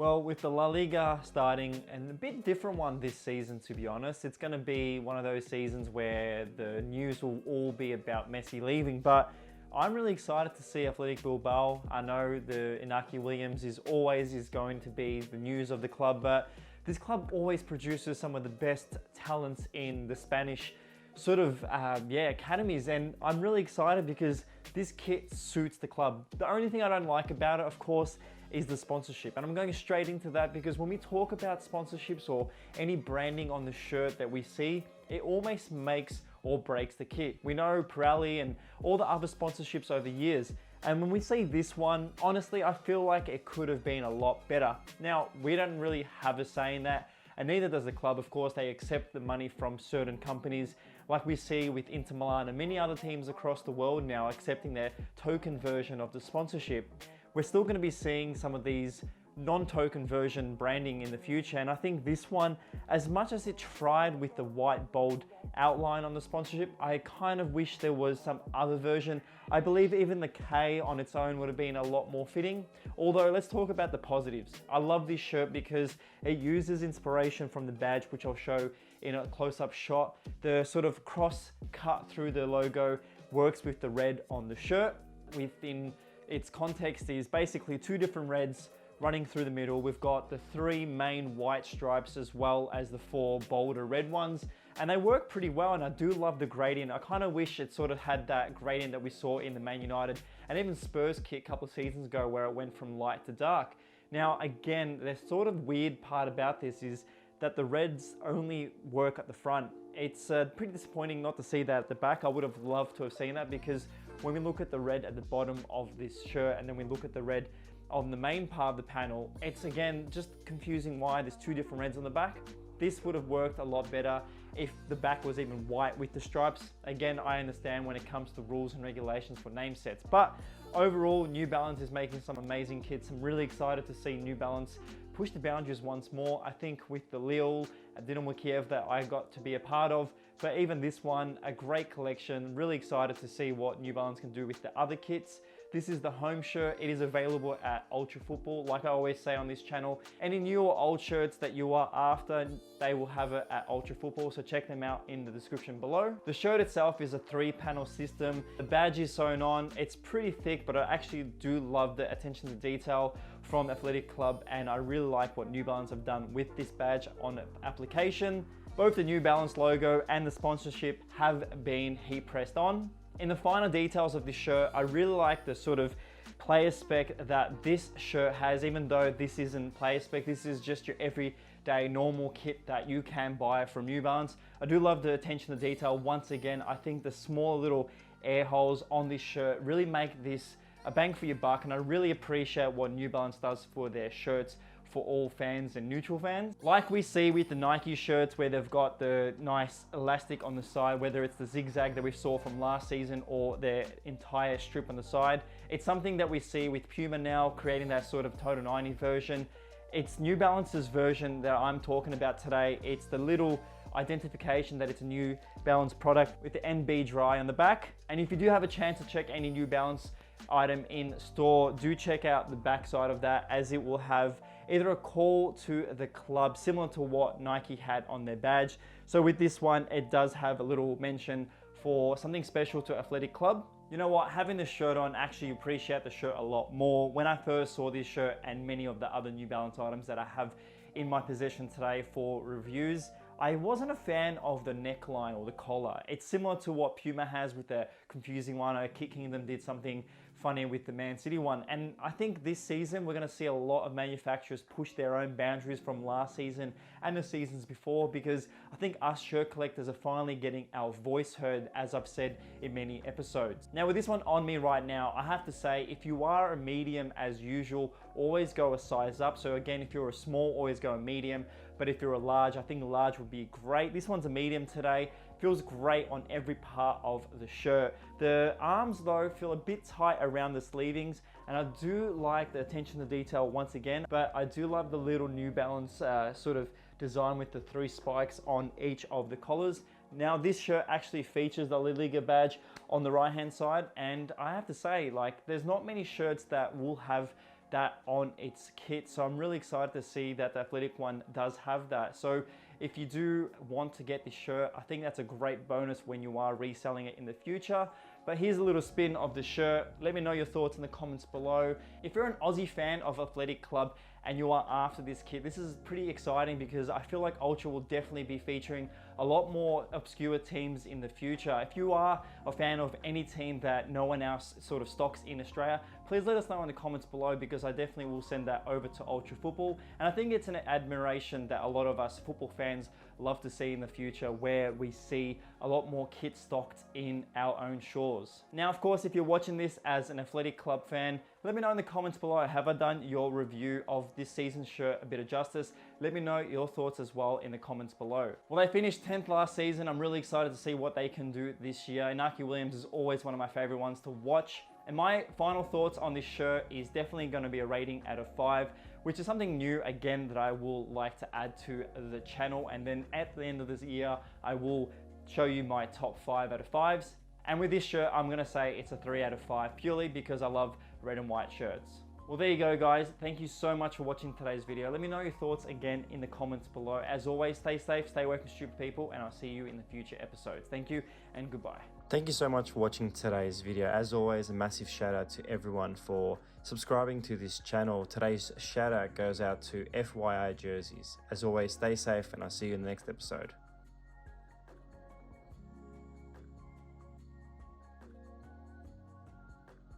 Well, with the La Liga starting, and a bit different one this season, to be honest. It's going to be one of those seasons where the news will all be about Messi leaving, but I'm really excited to see Atletic Bilbao. I know the Inaki Williams is always going to be the news of the club, but this club always produces some of the best talents in the Spanish sort of academies, and I'm really excited because this kit suits the club. The only thing I don't like about it, of course, is the sponsorship, and I'm going straight into that because when we talk about sponsorships or any branding on the shirt that we see, it almost makes or breaks the kit. We know Pirelli and all the other sponsorships over years, and when we see this one, honestly, I feel like it could have been a lot better. Now, we don't really have a say in that, and neither does the club. Of course, they accept the money from certain companies, like we see with Inter Milan and many other teams across the world now accepting their token version of the sponsorship. We're still going to be seeing some of these non-token version branding in the future, and I think this one, as much as it tried with the white bold outline on the sponsorship, I kind of wish there was some other version. I believe even the K on its own would have been a lot more fitting. Although, let's talk about the positives. I love this shirt because it uses inspiration from the badge, which I'll show in a close-up shot. The sort of cross cut through the logo works with the red on the shirt. Within its context is basically two different reds running through the middle. We've got the three main white stripes as well as the four bolder red ones, and they work pretty well, and I do love the gradient. I kind of wish it sort of had that gradient that we saw in the Man United and even Spurs kit a couple of seasons ago where it went from light to dark. Now again, the sort of weird part about this is that the reds only work at the front. It's pretty disappointing not to see that at the back. I would have loved to have seen that because when we look at the red at the bottom of this shirt and then we look at the red on the main part of the panel, it's again just confusing why there's two different reds on the back. This would have worked a lot better if the back was even white with the stripes. Again, I understand when it comes to rules and regulations for name sets, but overall, New Balance is making some amazing kits. I'm really excited to see New Balance push the boundaries once more. I think with the Lille and Dynamo Kiev that I got to be a part of, but even this one, a great collection. Really excited to see what New Balance can do with the other kits. This is the home shirt. It is available at Ultra Football, like I always say on this channel. Any new or old shirts that you are after, they will have it at Ultra Football, so check them out in the description below. The shirt itself is a 3-panel system. The badge is sewn on. It's pretty thick, but I actually do love the attention to detail from Athletic Club, and I really like what New Balance have done with this badge on application. Both the New Balance logo and the sponsorship have been heat pressed on. In the finer details of this shirt, I really like the sort of player spec that this shirt has, even though this isn't player spec, this is just your everyday normal kit that you can buy from New Balance. I do love the attention to detail. Once again, I think the small little air holes on this shirt really make this a bang for your buck, and I really appreciate what New Balance does for their shirts for all fans and neutral fans. Like we see with the Nike shirts where they've got the nice elastic on the side, whether it's the zigzag that we saw from last season or their entire strip on the side. It's something that we see with Puma now, creating that sort of Total 90 version. It's New Balance's version that I'm talking about today. It's the little identification that it's a New Balance product with the NB dry on the back. And if you do have a chance to check any New Balance item in store, do check out the back side of that, as it will have either a call to the club similar to what Nike had on their badge. So with this one, it does have a little mention for something special to Athletic Club. You know what, having this shirt on, actually appreciate the shirt a lot more. When I first saw this shirt and many of the other New Balance items that I have in my possession today for reviews, I wasn't a fan of the neckline or the collar. It's similar to what Puma has with the confusing one. Kit Kingdom did something funny with the Man City one. And I think this season, we're gonna see a lot of manufacturers push their own boundaries from last season and the seasons before, because I think us shirt collectors are finally getting our voice heard, as I've said in many episodes. Now with this one on me right now, I have to say, if you are a medium as usual, always go a size up. So again, if you're a small, always go a medium. But if you're a large, I think a large would be great. This one's a medium today. Feels great on every part of the shirt. The arms though feel a bit tight around the sleevings, and I do like the attention to detail once again, but I do love the little New Balance sort of design with the 3 spikes on each of the collars. Now this shirt actually features the La Liga badge on the right hand side, and I have to say, like, there's not many shirts that will have that on its kit. So I'm really excited to see that the Athletic one does have that. So if you do want to get this shirt, I think that's a great bonus when you are reselling it in the future. But here's a little spin of the shirt. Let me know your thoughts in the comments below. If you're an Aussie fan of Athletic Club and you are after this kit, this is pretty exciting because I feel like Ultra will definitely be featuring a lot more obscure teams in the future. If you are a fan of any team that no one else sort of stocks in Australia, please let us know in the comments below, because I definitely will send that over to Ultra Football. And I think it's an admiration that a lot of us football fans love to see in the future, where we see a lot more kit stocked in our own shores. Now, of course, if you're watching this as an Athletic Club fan, let me know in the comments below, have I done your review of this season's shirt a bit of justice? Let me know your thoughts as well in the comments below. Well, they finished 10th last season. I'm really excited to see what they can do this year. Inaki Williams is always one of my favorite ones to watch. And my final thoughts on this shirt is definitely going to be a rating out of 5, which is something new again that I will like to add to the channel. And then at the end of this year, I will show you my top 5 out of 5s. And with this shirt, I'm gonna say it's a 3 out of 5, purely because I love red and white shirts. Well, there you go, guys. Thank you so much for watching today's video. Let me know your thoughts again in the comments below. As always, stay safe, stay away from stupid people, and I'll see you in the future episodes. Thank you and goodbye. Thank you so much for watching today's video. As always, a massive shout out to everyone for subscribing to this channel. Today's shout out goes out to FYI jerseys. As always, stay safe, and I'll see you in the next episode.